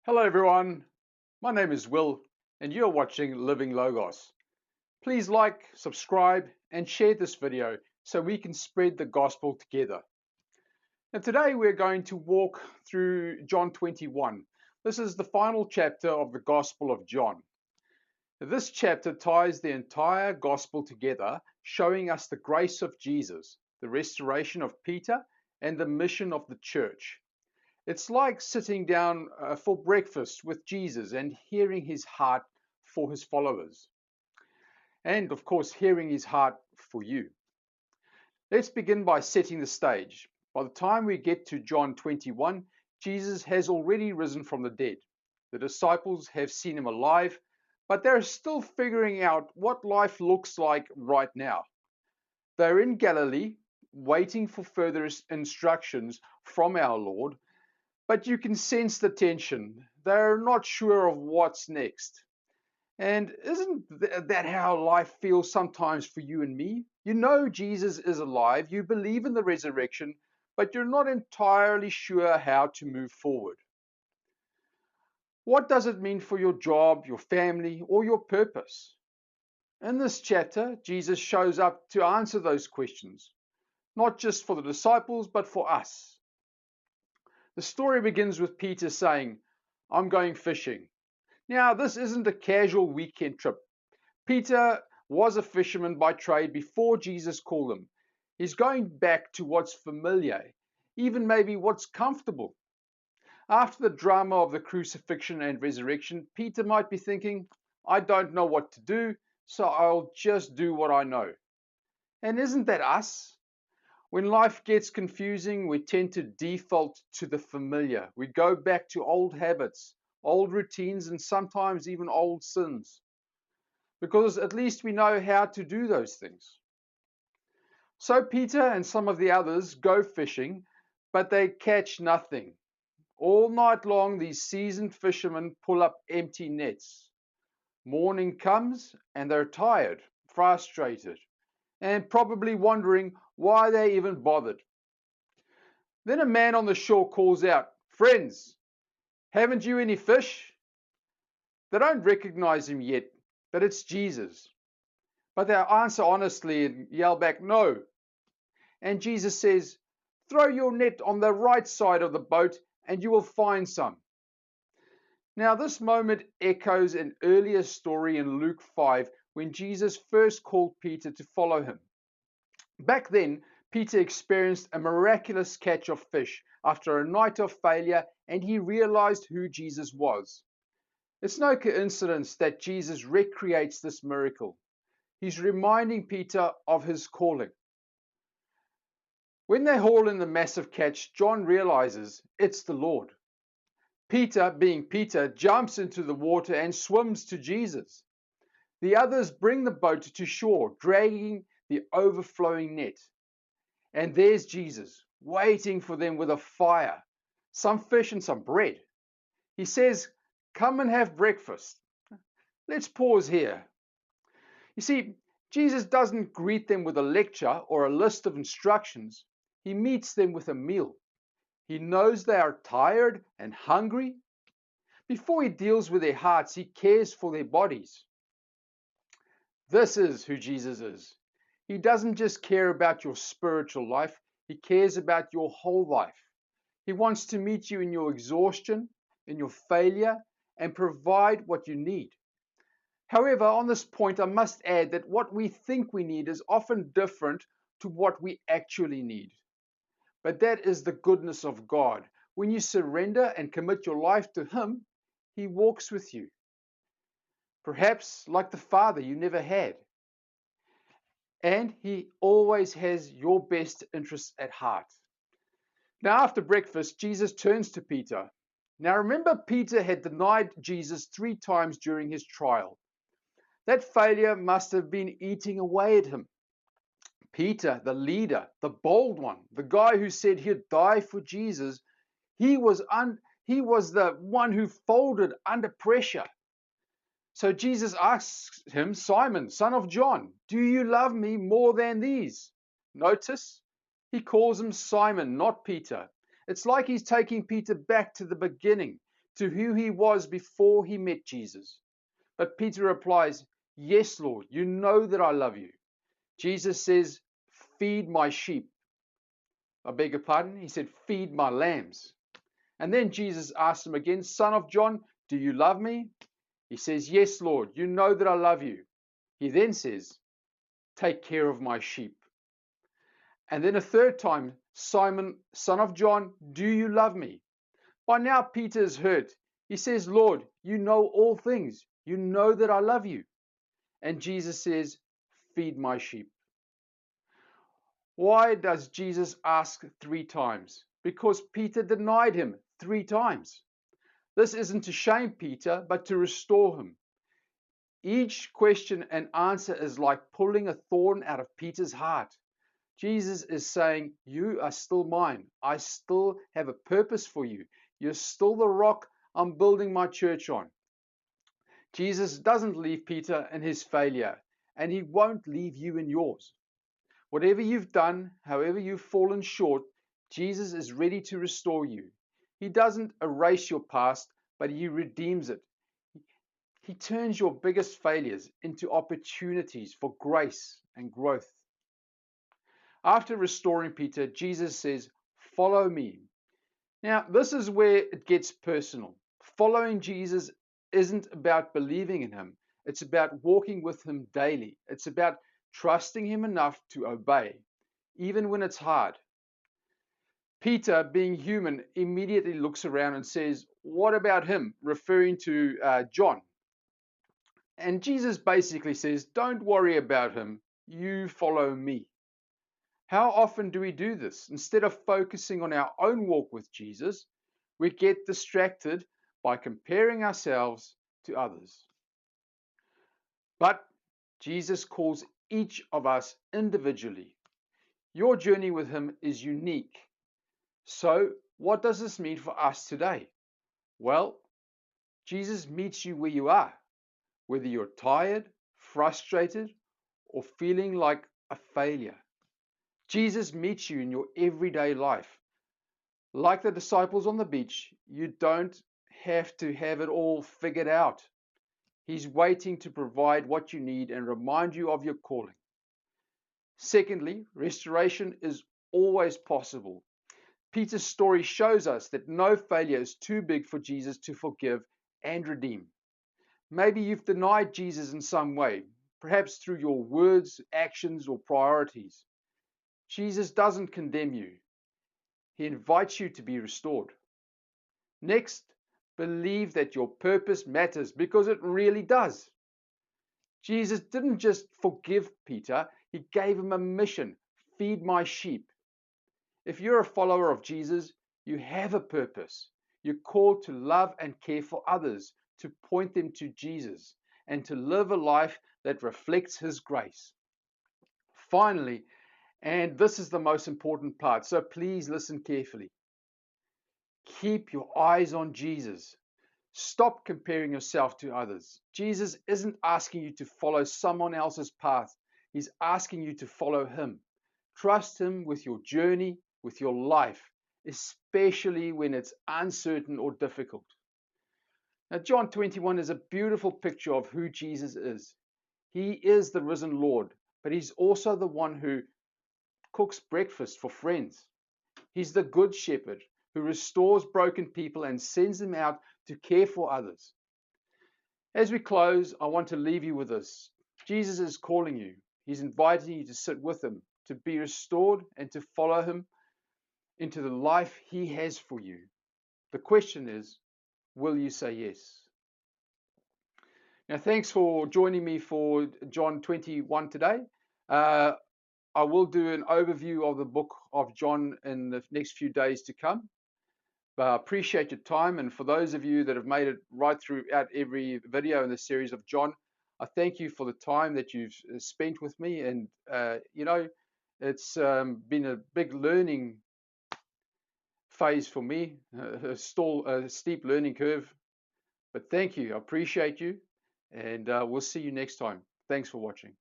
Hello everyone, my name is Will and you're watching Living Logos. Please like, subscribe and share this video so we can spread the gospel together. And today we're going to walk through John 21. This is the final chapter of the Gospel of John. This chapter ties the entire gospel together, showing us the grace of Jesus, the restoration of Peter, and the mission of the church. It's like sitting down for breakfast with Jesus and hearing his heart for his followers. And of course, hearing his heart for you. Let's begin by setting the stage. By the time we get to John 21, Jesus has already risen from the dead. The disciples have seen him alive, but they're still figuring out what life looks like right now. They're in Galilee, waiting for further instructions from our Lord. But you can sense the tension. They're not sure of what's next. And isn't that how life feels sometimes for you and me? You know Jesus is alive, you believe in the resurrection, but you're not entirely sure how to move forward. What does it mean for your job, your family, or your purpose? In this chapter, Jesus shows up to answer those questions, not just for the disciples, but for us. The story begins with Peter saying, "I'm going fishing." Now, this isn't a casual weekend trip. Peter was a fisherman by trade before Jesus called him. He's going back to what's familiar, even maybe what's comfortable. After the drama of the crucifixion and resurrection, Peter might be thinking, "I don't know what to do, so I'll just do what I know." And isn't that us? When life gets confusing, we tend to default to the familiar. We go back to old habits, old routines, and sometimes even old sins. Because at least we know how to do those things. So Peter and some of the others go fishing, but they catch nothing. All night long, these seasoned fishermen pull up empty nets. Morning comes and they're tired, frustrated, and probably wondering why they even bothered. Then a man on the shore calls out, "Friends, haven't you any fish?" They don't recognize him yet, but it's Jesus. But they answer honestly and yell back, "No." And Jesus says, "Throw your net on the right side of the boat and you will find some." Now, this moment echoes an earlier story in Luke 5 when Jesus first called Peter to follow him. Back then, Peter experienced a miraculous catch of fish after a night of failure, and he realized who Jesus was. It's no coincidence that Jesus recreates this miracle. He's reminding Peter of his calling. When they haul in the massive catch, John realizes it's the Lord. Peter, being Peter, jumps into the water and swims to Jesus. The others bring the boat to shore, dragging the overflowing net. And there's Jesus, waiting for them with a fire, some fish and some bread. He says, "Come and have breakfast." Let's pause here. You see, Jesus doesn't greet them with a lecture or a list of instructions. He meets them with a meal. He knows they are tired and hungry. Before he deals with their hearts, he cares for their bodies. This is who Jesus is. He doesn't just care about your spiritual life, he cares about your whole life. He wants to meet you in your exhaustion, in your failure, and provide what you need. However, on this point, I must add that what we think we need is often different to what we actually need. But that is the goodness of God. When you surrender and commit your life to Him, He walks with you. Perhaps like the Father you never had. And He always has your best interests at heart. Now, after breakfast, Jesus turns to Peter. Now, remember, Peter had denied Jesus 3 times during his trial. That failure must have been eating away at him. Peter, the leader, the bold one, the guy who said he'd die for Jesus, he was the one who folded under pressure. So Jesus asks him, "Simon, son of John, do you love me more than these?" Notice, he calls him Simon, not Peter. It's like he's taking Peter back to the beginning, to who he was before he met Jesus. But Peter replies, "Yes, Lord, you know that I love you." Jesus says, "Feed my sheep." I beg your pardon? He said, "Feed my lambs." And then Jesus asks him again, "Son of John, do you love me?" He says, "Yes, Lord, you know that I love you." He then says, "Take care of my sheep." And then a third time, "Simon, son of John, do you love me?" By now, Peter is hurt. He says, "Lord, you know all things. You know that I love you." And Jesus says, "Feed my sheep." Why does Jesus ask 3 times? Because Peter denied him 3 times. This isn't to shame Peter, but to restore him. Each question and answer is like pulling a thorn out of Peter's heart. Jesus is saying, "You are still mine. I still have a purpose for you. You're still the rock I'm building my church on." Jesus doesn't leave Peter in his failure, and he won't leave you in yours. Whatever you've done, however you've fallen short, Jesus is ready to restore you. He doesn't erase your past, but he redeems it. He turns your biggest failures into opportunities for grace and growth. After restoring Peter, Jesus says, "Follow me." Now, this is where it gets personal. Following Jesus isn't about believing in him. It's about walking with him daily. It's about trusting him enough to obey, even when it's hard. Peter, being human, immediately looks around and says, "What about him?" referring to John. And Jesus basically says, "Don't worry about him. You follow me." How often do we do this? Instead of focusing on our own walk with Jesus, we get distracted by comparing ourselves to others. But Jesus calls each of us individually. Your journey with him is unique. So, what does this mean for us today? Well, Jesus meets you where you are, whether you're tired, frustrated, or feeling like a failure. Jesus meets you in your everyday life. Like the disciples on the beach, you don't have to have it all figured out. He's waiting to provide what you need and remind you of your calling. Secondly, restoration is always possible. Peter's story shows us that no failure is too big for Jesus to forgive and redeem. Maybe you've denied Jesus in some way, perhaps through your words, actions, or priorities. Jesus doesn't condemn you. He invites you to be restored. Next, believe that your purpose matters, because it really does. Jesus didn't just forgive Peter, he gave him a mission: feed my sheep. If you're a follower of Jesus, you have a purpose. You're called to love and care for others, to point them to Jesus, and to live a life that reflects his grace. Finally, and this is the most important part, so please listen carefully. Keep your eyes on Jesus. Stop comparing yourself to others. Jesus isn't asking you to follow someone else's path. He's asking you to follow him. Trust him with your journey, with your life, especially when it's uncertain or difficult. Now, John 21 is a beautiful picture of who Jesus is. He is the risen Lord, but he's also the one who cooks breakfast for friends. He's the good shepherd who restores broken people and sends them out to care for others. As we close, I want to leave you with this. Jesus is calling you. He's inviting you to sit with him, to be restored, and to follow him into the life he has for you. The question is, will you say yes? Now, thanks for joining me for John 21 today. I will do an overview of the book of John in the next few days to come. But I appreciate your time, and for those of you that have made it right throughout every video in the series of John, I thank you for the time that you've spent with me. And it's been a big learning phase for me, a steep learning curve. But thank you, I appreciate you, and we'll see you next time. Thanks for watching.